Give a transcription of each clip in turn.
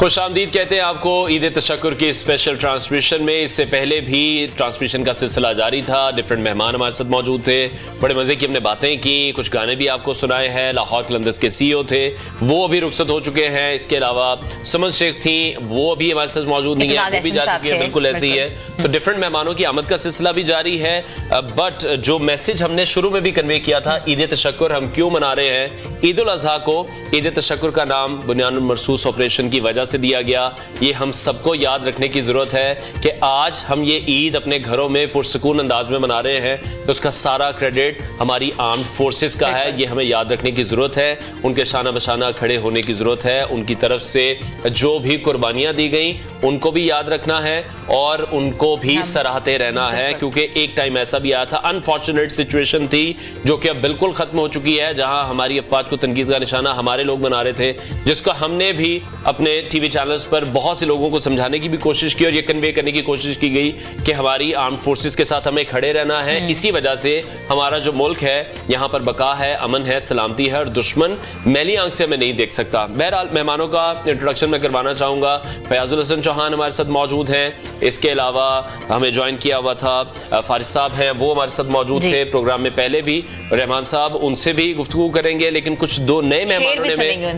खुशामदीद कहते हैं आपको ईद तशक्कुर की स्पेशल ट्रांसमिशन में। इससे पहले भी ट्रांसमिशन का सिलसिला जारी था, डिफरेंट मेहमान हमारे साथ मौजूद थे, बड़े मजे की हमने बातें की, कुछ गाने भी आपको सुनाए हैं। लाहौर कलंदर्स के सीईओ थे, वो अभी रुखसत हो चुके हैं। इसके अलावा समझ शेख थी, वो अभी हमारे साथ मौजूद नहीं है, वो भी जा चुकी है। बिल्कुल ऐसे ही है। तो डिफरेंट मेहमानों की आमद का सिलसिला भी जारी है। बट जो मैसेज हमने शुरू में भी कन्वे किया था, ईद तशक्कुर हम क्यों मना रहे हैं, ईद उल अजहा को ईद तशक्कुर का नाम बुनियानुल मरसूस ऑपरेशन की वजह से दिया गया। ये हम सबको याद रखने की जरूरत है कि आज हम ये ईद अपने घरों में पुरसुकून अंदाज में मना रहे हैं, तो उसका सारा क्रेडिट हमारी आर्म्ड फोर्सेस का है। ये हमें याद रखने की जरूरत है, उनके शाना बशाना खड़े होने की जरूरत है। उनकी तरफ से जो भी कुर्बानियां दी गई उनको भी याद रखना है और उनको भी सराहते रहना है, क्योंकि एक टाइम ऐसा भी आया था, अनफॉर्चुनेट सिचुएशन थी जो कि अब बिल्कुल खत्म हो चुकी है, जहां हमारी अफवाज को तनकीद का निशाना हमारे लोग बना रहे थे, जिसको हमने भी अपने टीवी चैनल्स पर बहुत से लोगों को समझाने की भी कोशिश की और ये कन्वे करने की कोशिश की गई कि हमारी आर्म्ड फोर्सेस के साथ हमें खड़े रहना है। इसी वजह से हमारा जो मुल्क है यहाँ पर बका है, अमन है, सलामती है और दुश्मन मैली आंख से हमें नहीं देख सकता। बहरहाल मेहमानों का इंट्रोडक्शन मैं करवाना चाहूंगा। फयाजुल हसन चौहान हमारे साथ मौजूद हैं, इसके अलावा हमें ज्वाइन किया हुआ था फारिस साहब हैं, वो हमारे साथ मौजूद थे प्रोग्राम में पहले भी। रहमान साहब, उनसे भी गुफ्तगू करेंगे, लेकिन कुछ दो नए मेहमानों ने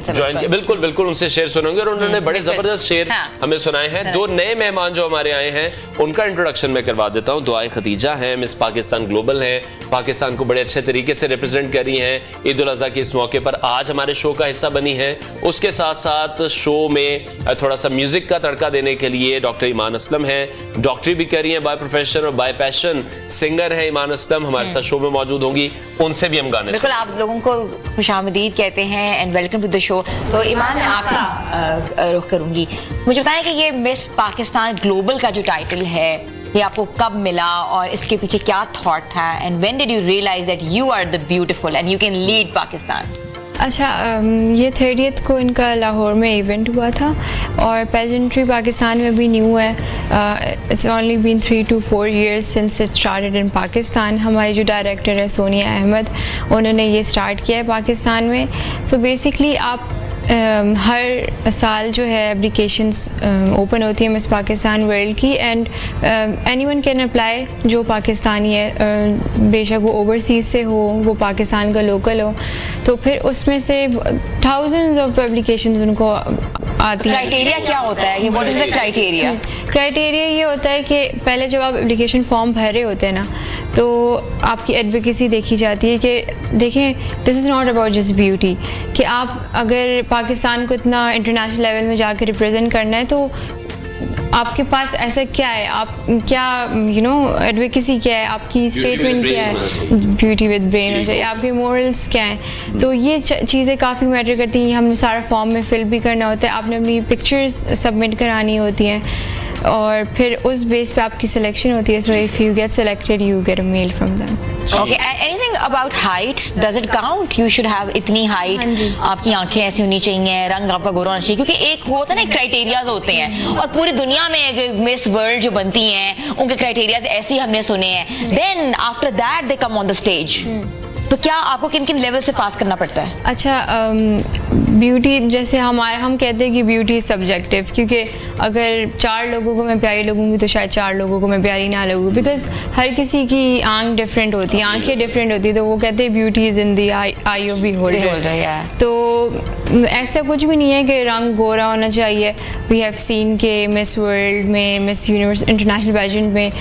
ज्वाइन किया। बिल्कुल बिल्कुल उनसे शेर सुनेंगे और उन्होंने बड़े जबरदस्त शेर हमें सुनाए हैं। दो नए मेहमान जो हमारे आए हैं उनका इंट्रोडक्शन मैं करवा देता हूं। दुआए खदीजा हैं, मिस पाकिस्तान ग्लोबल हैं, पाकिस्तान को बड़े अच्छे तरीके से रिप्रेजेंट कर रही हैं। ईद उल अजहा के इस मौके पर आज हमारे शो का हिस्सा बनी है। उसके साथ साथ शो में थोड़ा सा म्यूजिक का तड़का देने के लिए डॉक्टर ईमान असलम है, डॉक्टरी भी कर रही है बाय प्रोफेशन और बाय पैशन सिंगर है ईमान असलम, हमारे साथ शो में मौजूद होंगी। उनसे भी हम गाने बिल्कुल आप लोगों को खुशामदीद कहते हैं and welcome to the show. तो ईमान, आपका रुख करूंगी, मुझे बताएं कि ये मिस पाकिस्तान ग्लोबल का जो टाइटल है ये आपको कब मिला और इसके पीछे क्या थॉट था, and when did you realise that you are the beautiful and you can lead Pakistan? अच्छा, ये 30th को इनका लाहौर में इवेंट हुआ था और पेजेंट्री पाकिस्तान में भी न्यू है। It's only been 3 to 4 years since it started in Pakistan. हमारी जो डायरेक्टर है सोनिया अहमद, उन्होंने ये स्टार्ट किया है पाकिस्तान में। सो बेसिकली आप हर साल जो है एप्लीकेशंस ओपन होती है मिस पाकिस्तान वर्ल्ड की, एंड एनीवन कैन अप्लाई जो पाकिस्तानी है, बेशक वो ओवरसीज से हो, वो पाकिस्तान का लोकल हो। तो फिर उसमें से थाउजेंड्स ऑफ एप्लीकेशंस उनको आती हैं। क्राइटेरिया क्या होता है ये? What is the criteria? Criteria ये होता है कि पहले जब आप एप्लीकेशन फॉर्म भर रहे होते हैं ना, तो आपकी एडवोकेसी देखी जाती है कि देखें, this is not about just beauty, कि आप अगर पाकिस्तान को इतना इंटरनेशनल लेवल में जाकर रिप्रेजेंट करना है तो आपके पास ऐसा क्या है, आप क्या एडवोकेसी क्या है, आपकी स्टेटमेंट क्या है, ब्यूटी विद ब्रेन हो चाहिए, आपके मोरल्स क्या हैं। तो ये चीज़ें काफ़ी मैटर करती हैं। हमने सारा फॉर्म में फिल भी करना होता है, आपने अपनी पिक्चर्स सबमिट करानी होती हैं और फिर उस बेस पे आपकी सिलेक्शन होती है। So if you get selected you get a mail from them. Okay, anything about height, does it count? You should have इतनी हाइट, आपकी आंखें ऐसी होनी चाहिए, रंग आपका गोरा होना चाहिए, क्योंकि एक होता है ना क्राइटेरियाज होते हैं और पूरी दुनिया में मिस वर्ल्ड जो बनती हैं उनके क्राइटेरियाज ऐसे ही हमने सुने हैं। Then after that they come on the stage. तो क्या आपको किन किन लेवल से पास करना पड़ता है? अच्छा, ब्यूटी जैसे हम कहते हैं कि ब्यूटी सब्जेक्टिव, क्योंकि अगर 4 लोगों को मैं प्यारी लगूंगी तो शायद 4 लोगों को मैं प्यारी ना लगूँ, बिकॉज हर किसी की आंख डिफरेंट होती है, आंखें डिफरेंट होती है। तो वो कहते हैं beauty is in the I of beholder. तो ऐसा कुछ भी नहीं है कि रंग गोरा होना चाहिए। वी हैव सीन के मिस वर्ल्ड में, मिस यूनिवर्स इंटरनेशनल पेजेंट में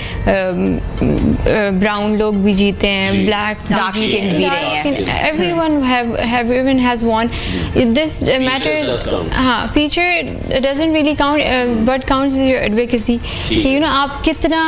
ब्राउन लोग भी जीते हैं, black everyone has won. This matters. हाँ, feature doesn't really count. What counts is your advocacy. कि आप कितना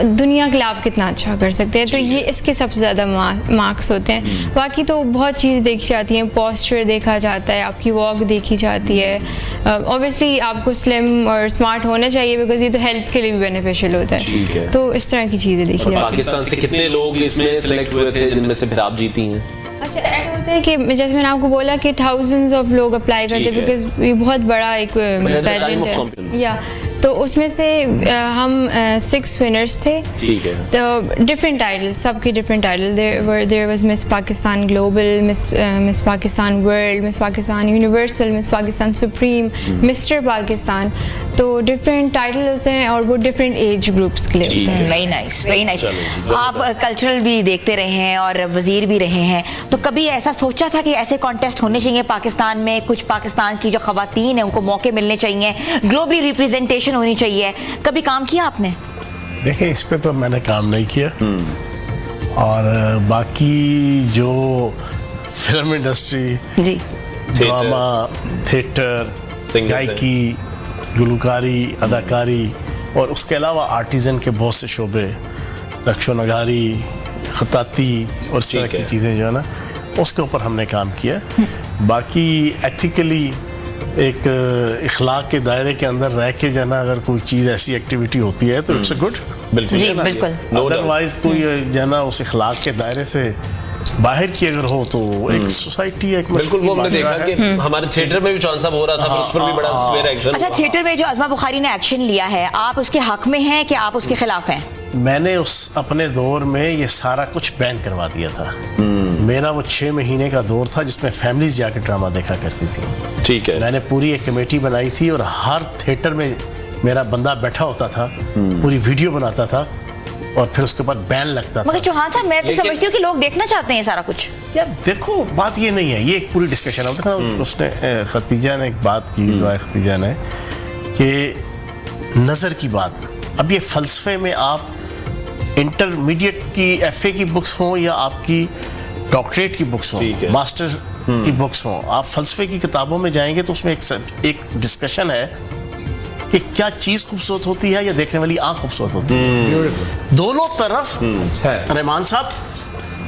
दुनिया के लिए आप कितना अच्छा कर सकते हैं। तो ये इसके सबसे ज़्यादा मार्क्स होते हैं। बाकी तो बहुत चीज़ देखी जाती हैं, पोस्चर देखा जाता है, आपकी वॉक देखी जाती है। ऑब्वियसली आपको स्लिम और स्मार्ट होना चाहिए, बिकॉज ये तो हेल्थ के लिए भी बेनिफिशियल होता है। तो इस तरह की चीज़ें देखी जाती हैं। पाकिस्तान से कितने लोग इसमें सेलेक्ट हुए थे जिनमें से फिर आप जीती हैं? अच्छा, ऐसा होता है कि जैसे मैंने आपको बोला कि थाउजेंड्स ऑफ लोग अप्लाई करते हैं, बिकॉज ये बहुत बड़ा एक पेजेंट है। या तो उसमें से हम 6 विनर्स थे। ठीक है। तो डिफरेंट टाइटल, सबके different title, there was Miss Pakistan Global, Miss Pakistan World, Miss Pakistan Universal, Miss Pakistan Supreme, Mister Pakistan. तो डिफरेंट टाइटल होते हैं और वो डिफरेंट एज ग्रुप्स के लिए होते हैं। Very nice, very nice. आप कल्चरल भी देखते रहे हैं और वजीर भी रहे हैं, तो कभी ऐसा सोचा था कि ऐसे कॉन्टेस्ट होने चाहिए पाकिस्तान में, कुछ पाकिस्तान की जो खवातीन है उनको मौके मिलने चाहिए, ग्लोबली रिप्रेजेंटेशन होनी चाहिए, कभी काम किया आपने? देखिए, इस पे तो मैंने काम नहीं किया, और बाकी जो फिल्म इंडस्ट्री, जी, ड्रामा, थिएटर, गायकी, गुलकारी, अदाकारी, और उसके अलावा आर्टिजन के बहुत से शोबे, नक्शो नगारी, खताती और इस तरह की चीज़ें जो है ना, उसके ऊपर हमने काम किया। बाकी एथिकली एक इखलाक के दायरे के अंदर रह के जो है ना, अगर कोई चीज़ ऐसी एक्टिविटी होती है तो इट्स गुड। बिल्कुल, अदरवाइज कोई जो है ना उस इखलाक के दायरे से बाहर की अगर हो तो एक सोसाइटी, एक बिल्कुल, वो हमने देखा कि हमारे थिएटर में भी चौन साहब हो रहा था, उस पर भी बड़ा सवेर एक्शन। अच्छा, थिएटर में जो अज़मा बुखारी ने एक्शन लिया है, आप उसके हक में हैं कि आप उसके खिलाफ हैं? मैंने उस अपने दौर में ये सारा कुछ बैन करवा दिया था। मेरा वो 6 महीने का दौर था जिसमें फैमिलीज जाके ड्रामा देखा करती थी। ठीक है। मैंने पूरी एक कमेटी बनाई थी और हर थिएटर में मेरा बंदा बैठा होता था, पूरी वीडियो बनाता था और फिर उसके बाद बैन लगता था। मगर चौहान साहब, मैं तो समझती हूँ कि लोग देखना चाहते हैं सारा कुछ। यार देखो, बात ये नहीं है, ये एक पूरी डिस्कशन है। देखो, उसने खतीजा ने एक बात की, दुआ खतीजा ने, कि नज़र की बात। अब ये फ़लसफ़े में आप इंटरमीडिएट की FA की बुक्स हों या आपकी डॉक्टरेट की बुक्स हों, मास्टर की बुक्स हों, आप फ़लसफ़े की किताबों में जाएंगे तो उसमें एक डिस्कशन है कि क्या चीज़ खूबसूरत होती है या देखने वाली आँख खूबसूरत होती है। दोनों तरफ रहमान साहब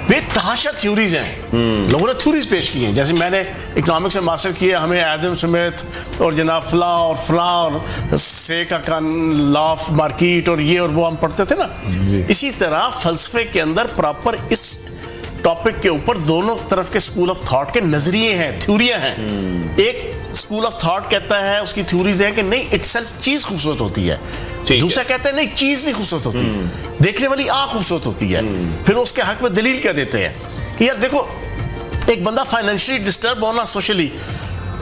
बेतहाशा थ्योरीज हैं, लोगों ने थ्योरीज पेश की हैं। जैसे मैंने इकोनॉमिक्स में मास्टर किया, हमें एडम स्मिथ और जनाब फ्ला और से का लॉ ऑफ मार्केट और ये और वो हम पढ़ते थे ना। इसी तरह फलसफे के अंदर प्रॉपर इस टॉपिक के ऊपर दोनों तरफ के स्कूल ऑफ थॉट के नजरिए हैं, थ्योरियां हैं। एक स्कूल ऑफ थॉट कहता है, उसकी थ्योरीज है कि नहीं, इटसेल्फ चीज खूबसूरत होती है। दूसरा कहता है नहीं, चीज नहीं खूबसूरत होती, देखने वाली आंख खूबसूरत होती है। फिर उसके हक में दलील क्या देते हैं कि यार देखो, एक बंदा फाइनेंशियली डिस्टर्ब होना सोशली,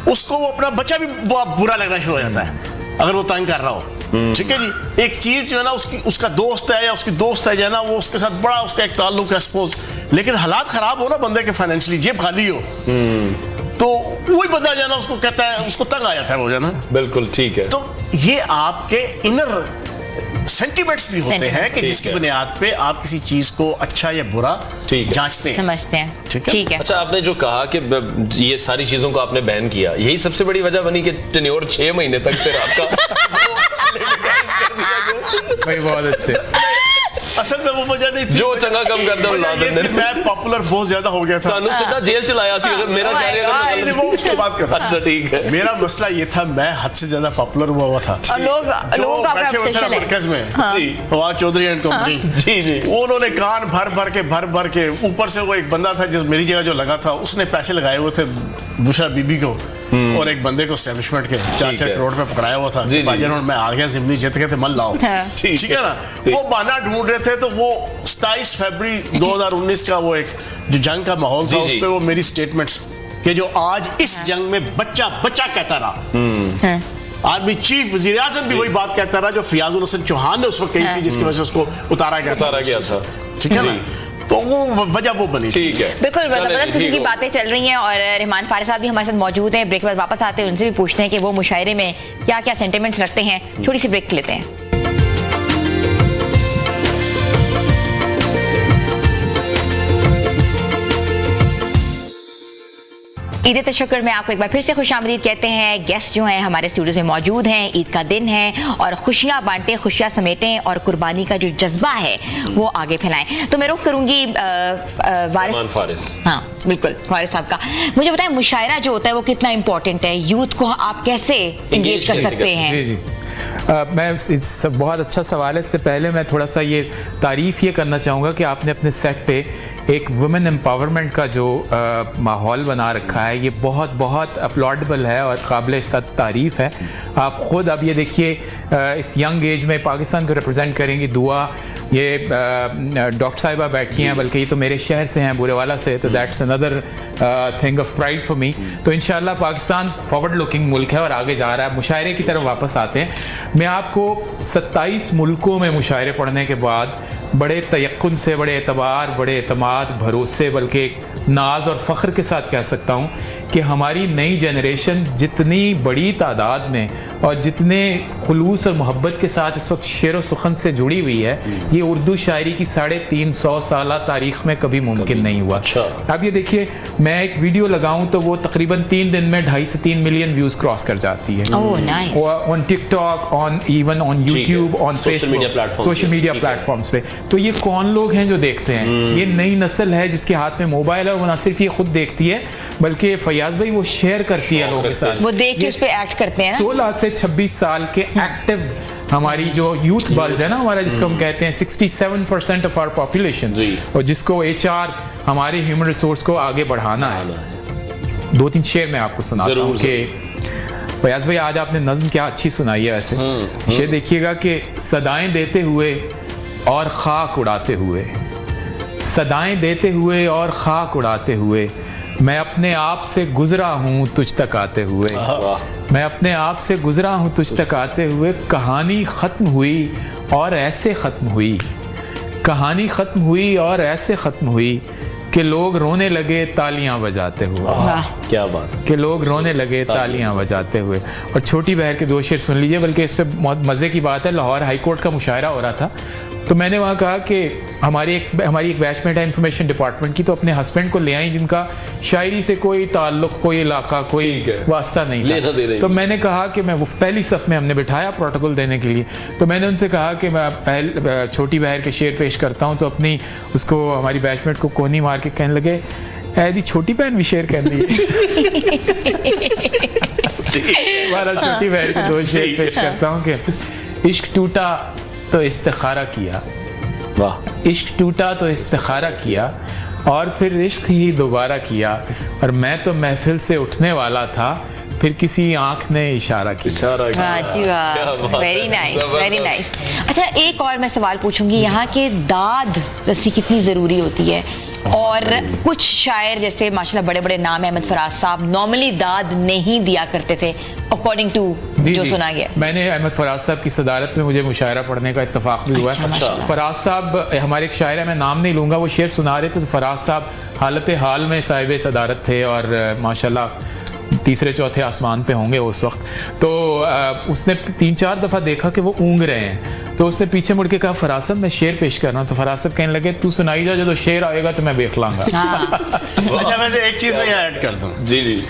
उसको वो अपना बच्चा भी बुरा लगना शुरू हो जाता है अगर वो तंग कर रहा हो। ठीक है जी, एक चीज जो है ना, उसका दोस्त है या उसकी दोस्त है जो है ना, वो उसके साथ बड़ा उसका एक ताल्लुक है सपोज, लेकिन हालात खराब हो ना बंदे के, फाइनेंशियली जेब खाली हो, तो वही बंदा जो है ना उसको कहता है, उसको तंग आ जाता है वो जो है ना। बिल्कुल ठीक है। तो ये आपके इनर सेंटिमेंट्स भी होते हैं कि जिसकी बुनियाद पे आप किसी चीज को अच्छा या बुरा जांचते हैं, समझते हैं। ठीक है। अच्छा, आपने जो कहा कि ये सारी चीजों को आपने बैन किया, यही सबसे बड़ी वजह बनी कि टेन्योर 6 महीने तक फिर आपका भाई बहुत अच्छे। असल में वो वजह नहीं थी, जो चंगा कम कर दो, मैं पॉपुलर बहुत ज्यादा हो गया था, तानू सीधा जेल चलाया सी, अगर मेरा नहीं, वो उसके बाद कर। अच्छा ठीक है। मेरा मसला ये था, मैं हद से ज्यादा पॉपुलर हुआ था और लोग बैठे हुए थे मरकज में, फवाद चौधरी एंड कंपनी, जी, उन्होंने कान भर के ऊपर से वो एक बंदा था जो मेरी जगह जो लगा था, उसने पैसे लगाए हुए थे दूसरा बीबी को और एक बंदे को एस्टेब्लिशमेंट के 4 करोड़ पे पकड़ाया हुआ था। मैं आ गया, जिमनी जीत गए थे, मन लाओ, ठीक है ना। वो बहाना ढूंढ रहे थे, तो वो 27 फरवरी 2019 का वो एक जो जंग का माहौल था, उस पे वो मेरी स्टेटमेंट्स कि जो आज इस जंग में बच्चा कहता रहा, आदमी चीफ वजीर आजम भी वही बात कहता रहा जो फयाजुल हसन चौहान ने उस वक्त कही थी, जिसकी वजह से उसको उतारा गया था। ठीक है ना, तो वो वजह वो बनी। ठीक है, बिल्कुल जबरदस्त किस्म की बातें चल रही हैं और रहमान फारिस साहब भी हमारे साथ मौजूद हैं। ब्रेक के बाद वापस आते हैं, उनसे भी पूछते हैं कि वो मुशायरे में क्या क्या सेंटिमेंट्स रखते हैं। छोटी सी ब्रेक लेते हैं। ईद तशक्कुर में आपको एक बार फिर से खुशामदीद कहते हैं। गेस्ट जो हैं हमारे स्टूडियोज में मौजूद हैं। ईद का दिन है और खुशियां बांटें, खुशियां समेटें और कुर्बानी का जो जज्बा है वो आगे फैलाएं। तो मैं रुख करूंगी फारिस। हाँ बिल्कुल, फारिस साहब का मुझे बताएं, मुशायरा जो होता है वो कितना इंपॉर्टेंट है, यूथ को आप कैसे इंगेज कर सकते हैं? जी। मैं बहुत अच्छा सवाल है। इससे पहले मैं थोड़ा सा ये तारीफ ये करना चाहूँगा कि आपने अपने सेट पे एक वुमेन एम्पावरमेंट का जो माहौल बना रखा है, ये बहुत बहुत अपलॉडेबल है और काबिल सद तारीफ़ है। आप ख़ुद अब ये देखिए इस यंग एज में पाकिस्तान को रिप्रेजेंट करेंगी। दुआ ये डॉक्टर साहिबा बैठी हैं, बल्कि ये तो मेरे शहर से हैं, बुरेवाला से, तो that's another thing of pride for me. तो इंशाल्लाह पाकिस्तान फॉरवर्ड लुकिंग मुल्क है और आगे जा रहा है। मुशायरे की तरफ वापस आते हैं। मैं आपको 27 मुल्कों में मुशायरे पढ़ने के बाद बड़े तयक्कुन से, बड़े एतबार, बड़े एतमाद, भरोसे, बल्कि नाज और फ़ख्र के साथ कह सकता हूँ कि हमारी नई जनरेशन जितनी बड़ी तादाद में और जितने खुलूस और मोहब्बत के साथ इस वक्त शेर व सुखन से जुड़ी हुई है, ये उर्दू शायरी की 350 साल तारीख में कभी मुमकिन नहीं हुआ। अब ये देखिए, मैं एक वीडियो लगाऊं तो वो तकरीबन 3 दिन में 2.5 से 3 मिलियन व्यूज क्रॉस कर जाती है। On TikTok, on even on YouTube, on Facebook, social media platforms पे। तो ये कौन लोग हैं जो देखते हैं? ये नई नस्ल है जिसके हाथ में मोबाइल है। वो न सिर्फ ये खुद देखती है, बल्कि फयाज भाई वो शेयर करती है लोगों के साथ, वो देख के उस पे एक्ट करते हैं। 16 से 26 साल के एक्टिव हमारी जो यूथ बल्ज है ना हमारा, जिसको हम कहते हैं 67% ऑफ आवर पॉपुलेशन, और जिसको HR हमारे ह्यूमन रिसोर्स को आगे बढ़ाना है। 2-3 शेर मैं आपको सुनाता हूँ कि फयाज भाई आज आपने नज्म क्या अच्छी सुनाई है। वैसे शेर देखिएगा कि सदाएं देते हुए और खाक उड़ाते हुए, सदाएं देते हुए और खाक उड़ाते हुए, मैं अपने आप से गुजरा हूँ तुझ तक आते हुए, मैं अपने आप से गुजरा हूँ तुझ तक आते हुए। कहानी ख़त्म हुई और ऐसे ख़त्म हुई, कहानी ख़त्म हुई और ऐसे ख़त्म हुई कि लोग रोने लगे तालियां बजाते हुए। क्या बात, कि लोग रोने लगे तालियां बजाते हुए। और छोटी बहर के 2 शेर सुन लीजिए, बल्कि इस पे बहुत मज़े की बात है। लाहौर हाई कोर्ट का मुशायरा हो रहा था, तो मैंने वहाँ कहा कि हमारी एक बैचमेट है इंफॉर्मेशन डिपार्टमेंट की, तो अपने हस्बैंड को ले आई जिनका शायरी से कोई ताल्लुक, कोई इलाका, कोई वास्ता नहीं था। तो मैंने कहा कि मैं वो पहली सफ में हमने बिठाया प्रोटोकॉल देने के लिए। तो मैंने उनसे कहा कि मैं छोटी बहर के शेर पेश करता हूँ। तो अपनी उसको हमारी बैचमेट को कोहनी मार के कहने लगे, ऐदी छोटी बहन भी शेर कर रही है। हमारा छोटी बहन के 2 शेर पेश करता हूँ कि इश्क टूटा तो इस्तिखारा किया, वाह, इश्क टूटा तो इस्तिखारा किया और फिर इश्क ही दोबारा किया, और मैं तो महफिल से उठने वाला था, फिर किसी आंख ने इशारा किया। Very nice, very nice. अच्छा, एक और मैं सवाल पूछूंगी, यहाँ के दाद रसी कितनी ज़रूरी होती है? और कुछ शायर जैसे माशाल्लाह बड़े बड़े नाम है, अहमद फराज साहब, नॉर्मली दाद नहीं दिया करते थे अकॉर्डिंग टू जो सुना गया। मैंने अहमद फराज साहब की सदारत में मुझे मुशायरा पढ़ने का इत्तेफाक भी हुआ है। फराज साहब हमारे एक शायर है, मैं नाम नहीं लूँगा, वो शेर सुना रहे थे। तो फराज साहब हालत हाल में साहिब सदारत थे और माशाल्लाह 3-4 आसमान पे होंगे उस वक्त। तो उसने 3-4 दफ़ा देखा कि वो ऊँग रहे हैं, तो उसने पीछे मुड़ के कहा, फराज साहब मैं शेर पेश कर रहा हूँ। तो फराज साहब कहने लगे, तू सुनाई जा, जो शेर आएगा तो मैं देख लाऊंगा। अच्छा, वैसे एक चीज़ मैं यहाँ ऐड कर दूँ। जी,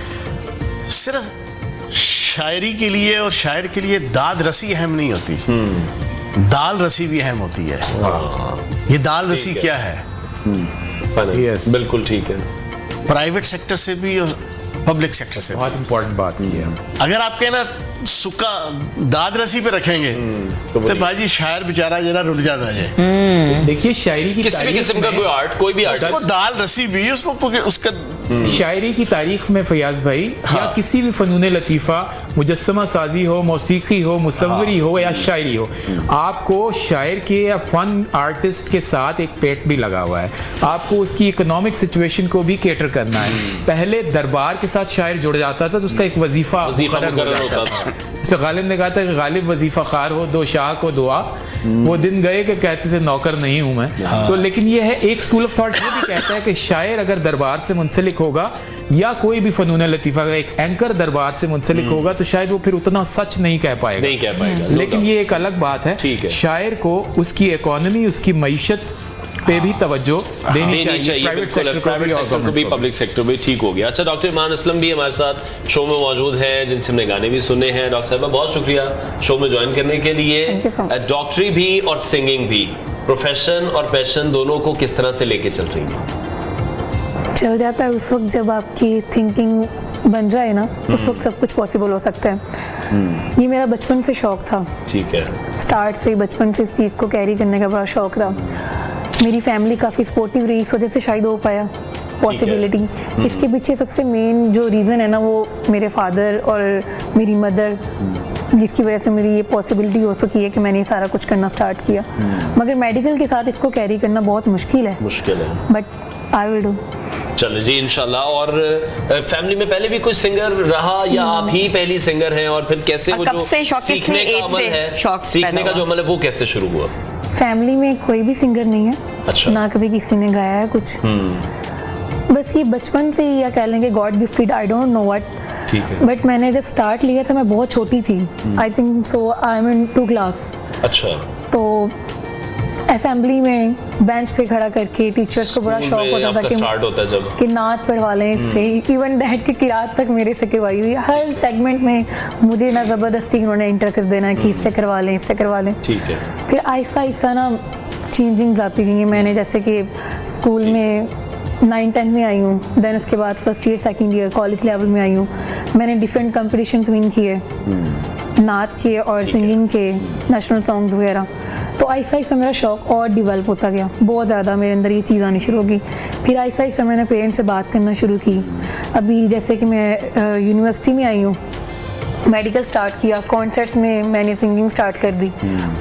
सिर्फ शायरी के लिए और शायर के लिए दाद रसी अहम नहीं होती, दाल रसी भी अहम होती है। ये दाल रसी क्या है? बिल्कुल ठीक है। प्राइवेट सेक्टर से भी और पब्लिक सेक्टर से। बहुत इंपॉर्टेंट बात नहीं है। अगर आप कहना सुक्का दाद रसी पे रखेंगे तो भाजी शायर बेचारा जरा रुल जाता है। देखिए, शायरी की किसी भी किस्म का कोई आर्ट, कोई भी आर्ट, उसको दाल रसी भी उसका शायरी की तारीख में फयाज भाई, या किसी भी फनून लतीफ़ा, मुजस्समा साजी हो, मौसीकी हो, मुसव्वरी हो या शायरी हो, आपको शायर के या फन आर्टिस्ट के साथ एक पेट भी लगा हुआ है। आपको उसकी इकोनॉमिक सिचुएशन को भी केटर करना है। पहले दरबार के साथ शायर जुड़ जाता था तो उसका एक वजीफा मुकर्रर होता था। तो गालिब ने कहा था कि गालिब वजीफा खार हो, 2 शाह को दुआ। वो दिन गए कि कहते थे नौकर नहीं हूं मैं। तो लेकिन ये है, एक स्कूल ऑफ थॉट ये भी कहता है कि शायर अगर दरबार से मुंसलिक होगा, या कोई भी फनून लतीफ़ा का एक एंकर दरबार से मुंसलिक होगा, तो शायद वो फिर उतना सच नहीं कह पाएगा। लेकिन ये एक अलग बात है, शायर को उसकी इकोनॉमी, उसकी मईशत पे भी तवज्जो देनी चाहिए। प्राइवेट सेक्टर को भी, पब्लिक सेक्टर भी ठीक हो गया। अच्छा, डॉक्टर ईमान असलम भी हमारे साथ शो में मौजूद हैं, जिनसे हमने गाने भी सुने हैं। डॉक्टर साहब बहुत शुक्रिया शो में ज्वाइन करने के लिए। डॉक्टरी भी और सिंगिंग भी, प्रोफेशन और पैशन दोनों को किस तरह से लेके चल रही है? चल जाता है उस वक्त जब आपकी थिंकिंग बन जाए ना, उस वक्त सब कुछ पॉसिबल हो सकता है। ये मेरा बचपन से शौक था। ठीक है। स्टार्ट से बचपन से इस चीज़ को कैरी करने का बड़ा शौक रहा। मेरी फैमिली काफ़ी सपोर्टिव रही, इस वजह से शायद हो पाया पॉसिबिलिटी। इसके पीछे सबसे मेन जो रीज़न है ना, वो मेरे फादर और मेरी मदर, जिसकी वजह से मेरी ये पॉसिबिलिटी हो सकी है कि मैंने सारा कुछ करना स्टार्ट किया। मगर मेडिकल के साथ इसको कैरी करना बहुत मुश्किल है, बट आई विल डू। चलो जी इंशाल्लाह। और फैमिली में पहले भी कोई सिंगर रहा या आप ही पहली सिंगर हैं? और फिर कैसे वो जो सीखने का अमल है, सीखने का जो अमल है, वो कैसे शुरू हुआ? फैमिली में कोई भी सिंगर नहीं है। अच्छा। ना कभी किसी ने गाया है कुछ। बस ये बचपन से ही, या कह लेंगे God gifted, I don't know what. ठीक है। बट मैंने जब स्टार्ट लिया था मैं बहुत छोटी थी, I think so I am in 2 class. अच्छा। तो असेंबली में बेंच पे खड़ा करके टीचर्स को बड़ा शौक होता था कि नात पढ़वा लें इससे। इवन दैट की किरात तक मेरे से करवाई हुई है। हर सेगमेंट में मुझे ना ज़बरदस्ती उन्होंने इंटर कर देना कि इससे करवा लें, इससे करवा लें। ठीक है। फिर आहिस्ता आहिस्ता ना चेंजिंग्स आती गई। मैंने जैसे कि स्कूल में 9-10 में आई हूँ, देन उसके बाद first year second year college level में आई हूँ। मैंने डिफरेंट कंपटीशंस विन किए, नात के और सिंगिंग के, नेशनल सॉन्ग्स वगैरह। तो आहिस्ता आहिस्ता मेरा शौक और डेवलप होता गया, बहुत ज़्यादा मेरे अंदर ये चीज़ आनी शुरू हो गई। फिर आहिस्ता आहिस्ता मैंने पेरेंट्स से बात करना शुरू की। अभी जैसे कि मैं यूनिवर्सिटी में आई हूँ, मेडिकल स्टार्ट किया, कॉन्सर्ट्स में मैंने सिंगिंग स्टार्ट कर दी।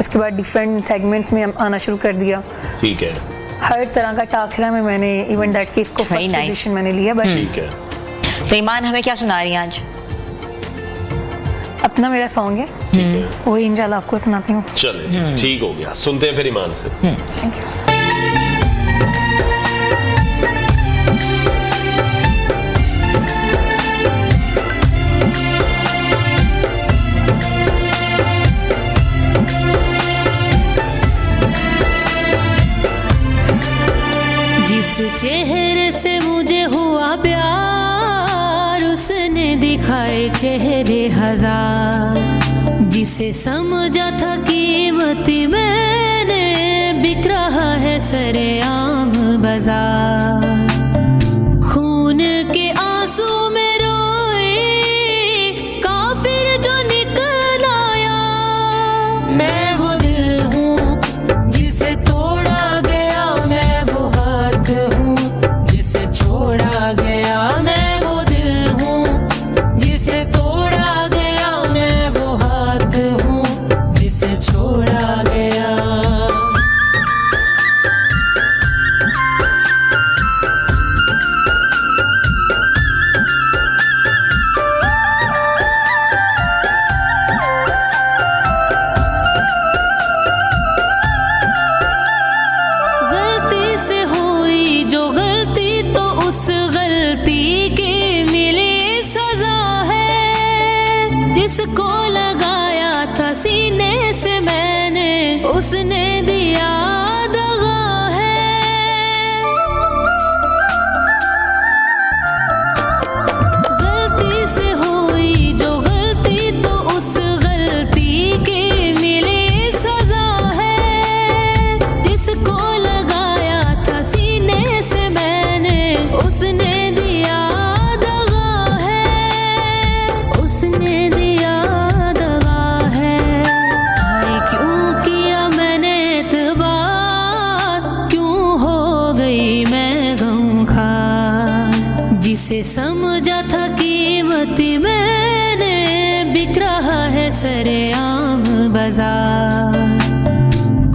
उसके बाद डिफरेंट सेगमेंट्स में आना शुरू कर दिया। ठीक है। हर तरह का टाखरा में मैंने, इवन दैट केस को फर्स्ट पोजीशन मैंने लिया। बट ठीक है। तो ईमान हमें क्या सुना रही हैं आज? अपना मेरा सॉन्ग है, वही इंशाल्लाह आपको सुनाती हूँ। चलिए ठीक हो गया, सुनते हैं फिर ईमान से। Thank you. जिस चेहरे से मुझे हुआ प्यार, उसने दिखाए चेहरे हजार। जिसे समझा था कीमती मैंने, बिक रहा है सरेआम बाजार। खून के आंसू में रोए काफिर जो निकल आया। मैं वो दिल हूँ जिसे तोड़ा गया, मैं वो हाथ हूँ जिसे छोड़ा गया। मैं वो दिल हूँ जिसे तोड़ा गया, मैं वो हाथ हूँ जिसे छोड़ा गया। गलती से हुई जो गलती, तो उस गलती की मिली सजा है। इसको लगाया था सीने से मैंने, उसने दिया दगा है। गलती से हुई जो गलती, तो उस गलती की मिली सजा है। इसको लगाया था सीने से मैंने, उसने दिया दगा है, उसने दिया दगा है। हाय क्यों किया मैंने एतबार, क्यों हो गई मैं गमखार। जिसे समझा था कीमती मैंने, बिक रहा है सरेआम बाजार।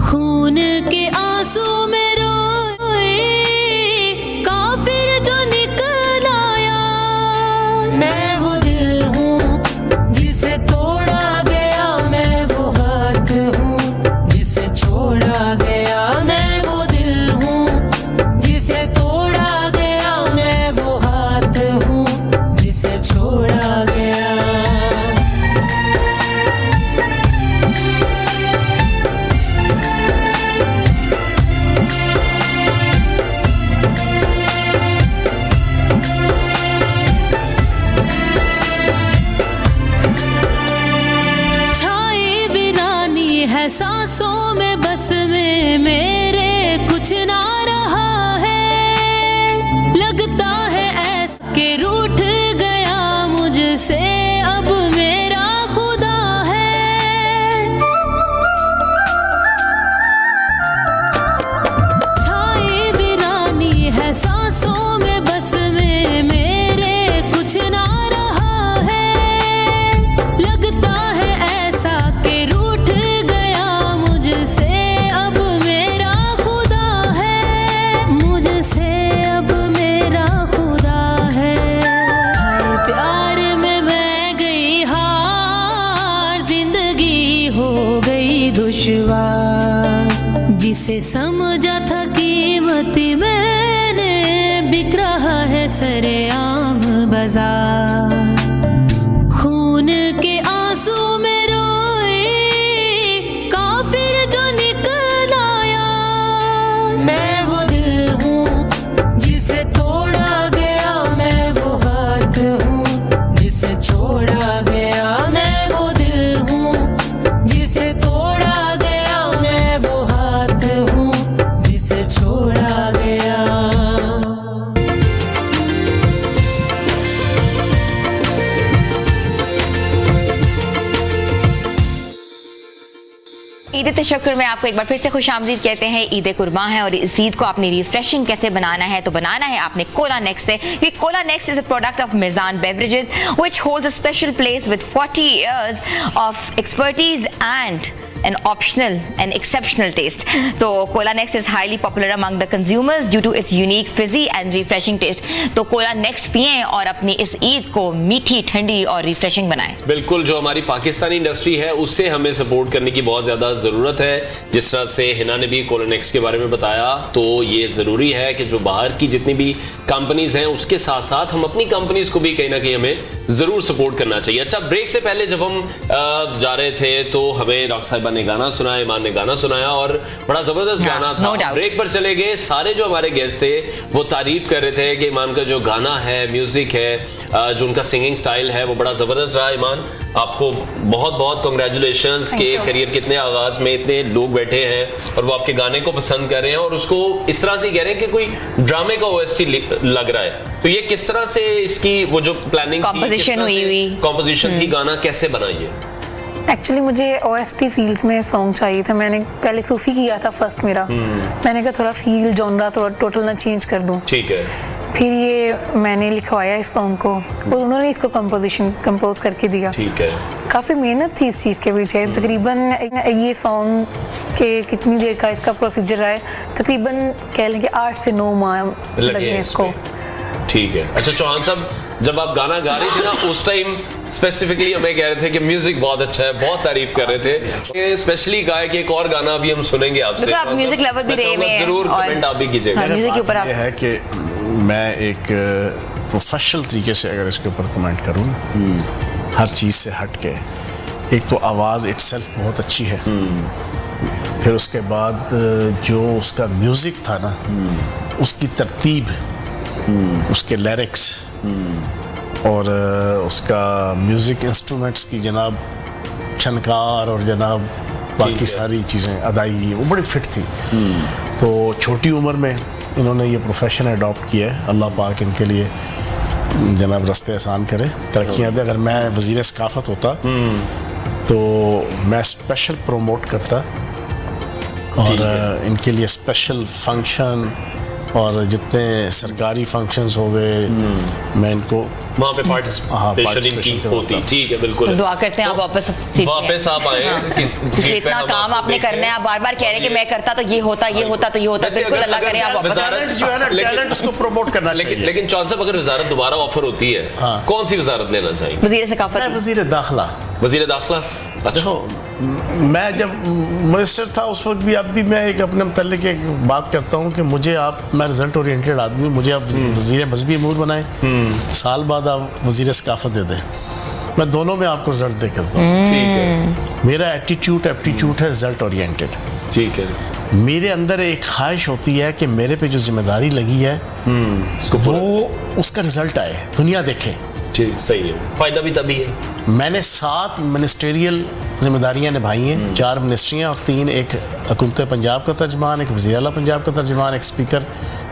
खून के आंसू में रोए काफिर जो निकल आया। मैं वो दिल हूँ जिसे तोड़ा गया, मैं वो हाथ हूँ जिसे छोड़ा गया। मैं वो दिल हूँ जिसे तोड़ा गया, मैं वो हाथ हूँ बाजार खून के आंसू में रोए काफिर जो निकल आया मैं वो दिल हूँ जिसे तोड़ा गया मैं वो हाथ हूँ जिसे छोड़ा गया मैं वो दिल हूँ जिसे तोड़ा गया मैं वो हाथ हूँ जिसे छोड़ा गया ईद तशक्कुर में आपको एक बार फिर से खुशामदीद कहते हैं। ईद कुर्बान है और इस ईद को आपने रिफ्रेशिंग कैसे बनाना है, तो बनाना है आपने कोला नेक्स्ट से। ये Cola Next is a product of Mezan beverages which holds a special place with 40 years of expertise and an optional and exceptional taste. तो Cola Next is highly popular among the consumers due to its unique fizzy and refreshing taste. तो Cola next पिएं और अपनी इस ईद को मीठी, ठंडी और रिफ्रेशिंग बनाएं। बिल्कुल, जो हमारी पाकिस्तानी इंडस्ट्री है उससे हमें सपोर्ट करने की बहुत ज्यादा जरूरत है। जिस तरह से हिना ने भी कोला नेक्स्ट के बारे में बताया, तो ये जरूरी है कि जो बाहर की जितनी भी कंपनीज हैं उसके साथ साथ हम अपनी कंपनीज को भी कहीं ना कहीं हमें जरूर सपोर्ट करना चाहिए। अच्छा, ब्रेक से पहले जब हम जा रहे थे तो हमें डॉक्टर साहिबा ने गाना सुनाया, ईमान ने गाना सुनाया और बड़ा जबरदस्त गाना था। no doubt. ब्रेक पर चले गए, सारे जो हमारे गेस्ट थे वो तारीफ कर रहे थे कि ईमान का जो गाना है, म्यूजिक है, जो उनका सिंगिंग स्टाइल है वो बड़ा जबरदस्त रहा। ईमान, आपको बहुत बहुत कांग्रेचुलेशंस के करियर के इतने आगाज में इतने लोग बैठे हैं और वो आपके गाने को पसंद कर रहे हैं और उसको इस तरह से कह रहे हैं कि कोई ड्रामे का ओएसटी लग रहा है। तो ये किस तरह से इसकी वो जो प्लानिंग कॉम्पोजिशन हुई कॉम्पोजिशन थी, गाना कैसे बनाइए? एक्चुअली मुझे OST फील्ड्स में सॉन्ग चाहिए था। मैंने पहले सूफी किया था फर्स्ट मेरा, मैंने कहा थोड़ा फील जॉनरा थोड़ा टोटल ना चेंज कर दूं। ठीक है। फिर ये मैंने लिखवाया इस सॉन्ग को और उन्होंने इसको कंपोज करके दिया। ठीक है। काफ़ी मेहनत थी इस चीज़ के पीछे। तकरीबन ये सॉन्ग के कितनी देर का इसका प्रोसीजर है, तकरीबन कह लें कि 8 से 9 माह लगे इसको। ठीक है। अच्छा चौहान साहब, जब आप गाना गा रही थी ना उस टाइम स्पेसिफिकली हमें कह रहे थे कि म्यूजिक बहुत अच्छा है, बहुत तारीफ कर रहे थे। स्पेशली गाया कि एक और गाना भी हम सुनेंगे आपसे। आप म्यूजिक लवर भी रहे हैं, जरूर कमेंट आप भी कीजिएगा। म्यूजिक के ऊपर ये है कि मैं एक प्रोफेशनल तरीके से अगर इसके ऊपर कमेंट करूँ, हर चीज़ से हट के, एक तो आवाज़ इटसेल्फ बहुत अच्छी है, फिर उसके बाद जो उसका म्यूज़िक था ना, उसकी तरतीब, उसके लिरिक्स और उसका म्यूज़िक इंस्ट्रूमेंट्स की जनाब छनकार और जनाब बाकी सारी चीज़ें अदायगी, वो बड़ी फिट थी। तो छोटी उम्र में इन्होंने ये प्रोफेशन अडॉप्ट किया है। अल्लाह पाक इनके लिए जनाब रास्ते आसान करे, तरक्कियाँ दे। अगर मैं वज़ीर सकाफ़त होता तो मैं स्पेशल प्रोमोट करता और इनके लिए स्पेशल फंक्शन और जितने सरकारी फंक्शंस हो गए मैं इनको वहाँ पे पार्टिसिपेशन इनकी होती। ठीक है, बिल्कुल। दुआ करते हैं आप वापस आप आए। इतना काम आपने करना है, आप बार बार कह रहे हैं कि मैं करता तो ये होता, ये होता तो ये होता। बिल्कुल, अल्लाह करे आप वापस टैलेंट जो है ना, टैलेंट उसको प्रमोट करना चाहिए। लेकिन चौहान साहब, अगर वजारत दोबारा ऑफर होती है, कौन सी वजारत लेना चाहिए? वज़ीर सकाफत, वज़ीर दाखिला। वज़ीर दाखिला। देखो, मैं जब मिनिस्टर था उस वक्त भी, अब भी मैं एक अपने मुतल्लिक एक बात करता हूँ कि मुझे आप, मैं रिजल्ट ओरिएंटेड आदमी हूँ, मुझे आप वज़ीर मजहबी अमूर बनाएं, साल बाद आप वज़ीर सकाफत दे दें, मैं दोनों में आपको रिजल्ट दे करता हूँ। ठीक है। मेरा एप्टीट्यूड है रिजल्ट ओरिएंटेड। ठीक है। मेरे अंदर एक ख्वाहिश होती है कि मेरे पे जो जिम्मेदारी लगी है वो उसका रिजल्ट आए, दुनिया देखे। ठीक, सही है। फायदा भी तभी है। मैंने 7 मिनिस्ट्रियल जिम्मेदारियां निभाई हैं, 4 मिनिस्ट्रियां और 3, एक हुकूमत पंजाब का तर्जमान, एक वज़ीर आला पंजाब का तर्जमान, एक स्पीकर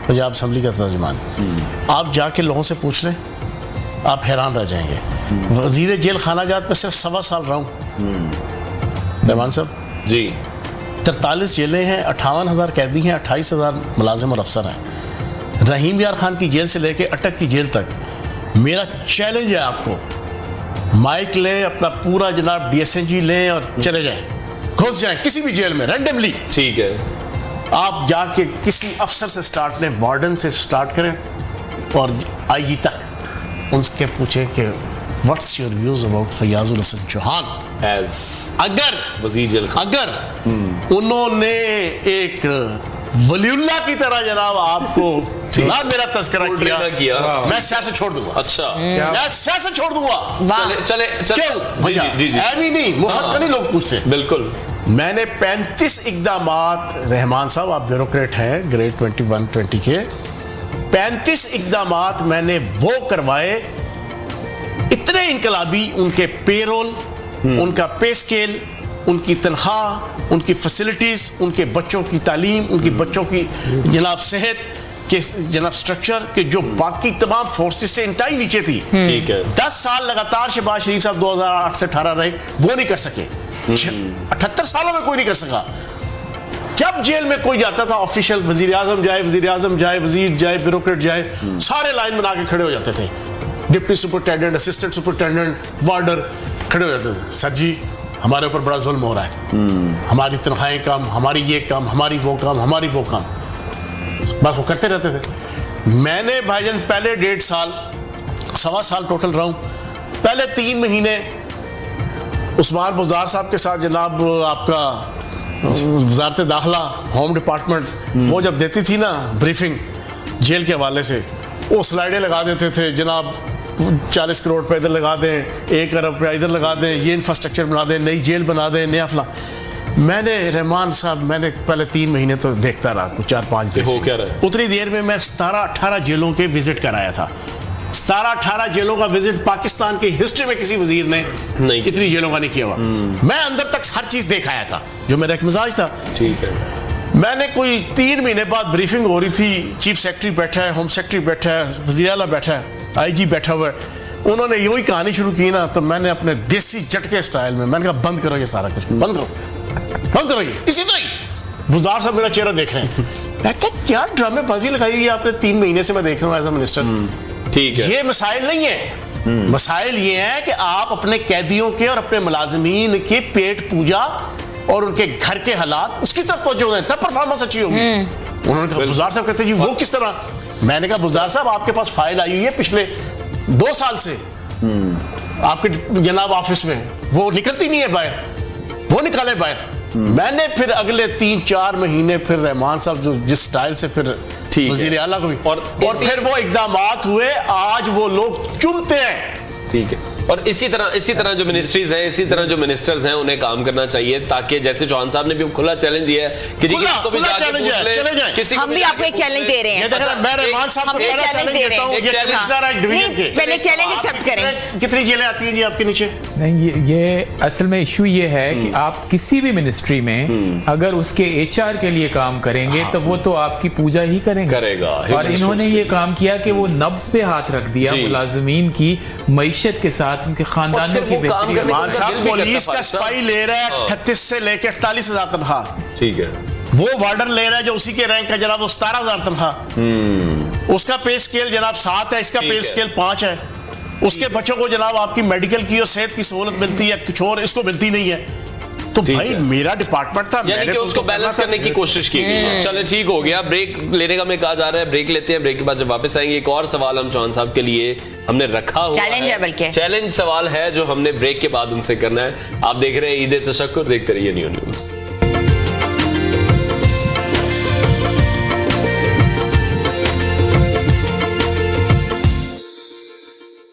पंजाब असम्बली का तर्जमान। आप जाके लोगों से पूछ लें, आप हैरान रह जाएंगे। वज़ीर जेल खानाजात में सिर्फ 1.25 साल रहा हूँ रहमान साहब जी। 43 जेलें हैं, 58,000 कैदी हैं, 28,000 मुलाजिम और अफसर हैं। रहीम यार खान की जेल से लेके अटक की जेल तक मेरा चैलेंज है आपको, माइक लें, अपना पूरा जनाब DSNG लें और चले जाएं, घुस जाएं किसी भी जेल में रैंडमली। ठीक है। आप जाके किसी अफसर से स्टार्ट लें, वार्डन से स्टार्ट करें और IG तक उनसे पूछें कि what's your views about Fayyazul Hasan Chohan as अगर वज़ीर जेल। अगर उन्होंने एक वलीउल्लाह की तरह जनाब आपको ना मेरा तस्करा किया, मैं सियासत छोड़ दूंगा। अच्छा, मैं सियासत छोड़ दूंगा। चले क्यों भैया? ऐवी नहीं, मुफ्त का नहीं लोग पूछते। बिल्कुल। मैंने 35 इकदामात, रहमान साहब आप ब्यूरोक्रेट हैं ग्रेड 21-20 के, 35 इकदामात मैंने वो करवाए, इतने इनकलाबी, उनके पेरोल, उनका पे स्केल, उनकी तनख्वाह, उनकी फैसिलिटीज, उनके बच्चों की तालीम, उनकी बच्चों की जनाब सेहत के जनाब स्ट्रक्चर के जो बाकी तमाम फोर्सेस से इंतहाई नीचे थी। ठीक है। 10 साल लगातार शहबाज शरीफ साहब 2008 से 18 रहे, वो नहीं कर सके। 78 सालों में कोई नहीं कर सका। जब जेल में कोई जाता था ऑफिशियल, वजीर आजम जाए, वजीर जाए, ब्यूरोक्रेट जाए, सारे लाइन बना के खड़े हो जाते थे। डिप्टी सुपरिटेंडेंट, असिस्टेंट सुपरिटेंडेंट, वार्डर खड़े हो जाते थे। सर जी हमारे ऊपर बड़ा जुल्म हो रहा है, हमारी तनख्वाहें कम, हमारी ये कम, हमारी वो कम, हमारी वो कम, बस वो करते रहते थे। मैंने भाईजान पहले 1.5 साल, 1.25 साल टोटल रहा हूँ। पहले 3 महीने उस्मान बुज़ार साहब के साथ जनाब आपका वजारत दाखिला, होम डिपार्टमेंट, वो जब देती थी ना ब्रीफिंग जेल के हवाले से, वो स्लाइडें लगा देते थे जनाब, 40 करोड़ रुपये इधर लगा दें, 1 अरब रुपया इधर लगा दें, ये इंफ्रास्ट्रक्चर बना दें, नई जेल बना दें, नया फला। मैंने रहमान साहब, मैंने पहले 3 महीने तो देखता रहा, कुछ 4-5 हो क्या रहा है? उतनी देर में मैं 17-18 जेलों के विजिट कराया था। 17-18 जेलों का विजिट पाकिस्तान की हिस्ट्री में किसी वजीर ने नहीं, इतनी जेलों का नहीं किया हुआ। मैं अंदर तक हर चीज देख आया था, जो मेरा एक मिजाज था। ठीक है। मैंने कोई 3 महीने बाद ब्रीफिंग हो रही थी, चीफ सेक्रेटरी बैठा है, होम सेक्रेटरी बैठा है, वज़ीर आला बैठा है, IG बैठा हुआ है, उन्होंने यही कहानी शुरू की ना, तो मैंने अपने देसी झटके स्टाइल में मैंने कहा बंद करो ये सारा कुछ, बंद करो ये, इसी तरह ही। बुज़दार साहब मेरा चेहरा देख रहे हैं, मैं क्या ड्रामेबाजी लगाई हुई है आपने 3 महीने से, मैं देख रहा हूँ एज अ मिनिस्टर। ठीक है। ये मसाइल नहीं है। मसाइल ये है कि आप अपने कैदियों के और अपने मुलाजमीन के पेट पूजा और उनके घर के हालात, उसकी तरफ तवज्जो दें, तब परफॉर्मेंस अच्छी होगी। उन्होंने कहा, बुज़दार साहब कहते जी वो किस तरह? मैंने कहा बुज़दार साहब आपके पास फाइल आई हुई है पिछले 2 साल से आपके जनाब ऑफिस में, वो निकलती नहीं है बाहर, वो निकाले बाहर। मैंने फिर अगले 3-4 महीने फिर रहमान साहब जो जिस स्टाइल से फिर वज़ीर आला को भी और फिर वो इक़दामात हुए, आज वो लोग चुनते हैं। ठीक है। और इसी तरह जो मिनिस्ट्रीज हैं, इसी तरह जो मिनिस्टर्स हैं, उन्हें काम करना चाहिए, ताकि जैसे चौहान साहब ने भी खुला चैलेंज दिया है कि जी किसी को भी जाके पूछ ले, किसी को हम भी आपको एक चैलेंज दे रहे हैं। मैं रहमान साहब को पहला चैलेंज देता हूं, ये कमिश्नर है डिवीजन के, पहले चैलेंज एक्सेप्ट करें। कितनी जेलें आती हैं जी आपके नीचे? नहीं, ये असल में इशू ये है कि आप किसी भी मिनिस्ट्री में अगर उसके HR के लिए काम करेंगे तो वो तो आपकी पूजा ही करेगा। और इन्होंने ये काम किया कि वो नब्ज पे हाथ रख दिया मुलाजमीन की मईशत के साथ, उनके खानदानों की बेहतरी। रहमान साहब पुलिस का स्पाई ले रहा है 38 से लेकर 48,000 तनख्वाह। ठीक है। वो वार्डर ले रहा है जो उसी के रैंक का जनाब, वो 17,000 तनख्वाह। उसका पे स्केल जनाब 7 है, इसका पे स्केल 5 है। उसके बच्चों को जनाब आपकी मेडिकल की और सेहत की सहूलत मिलती है, कुछ और इसको मिलती नहीं है। तो भाई मेरा डिपार्टमेंट था, यानी कि उसको बैलेंस करने की कोशिश की गई। चले ठीक हो गया, ब्रेक लेने का हमें कहा जा रहा है, ब्रेक लेते हैं। ब्रेक के बाद जब वापस आएंगे एक और सवाल हम चौहान साहब के लिए हमने रखा हुआ चैलेंज है, बल्कि चैलेंज सवाल है जो हमने ब्रेक के बाद उनसे करना है। आप देख रहे हैं ईद तशक्कुर, देखते रहिए न्यू न्यूज़।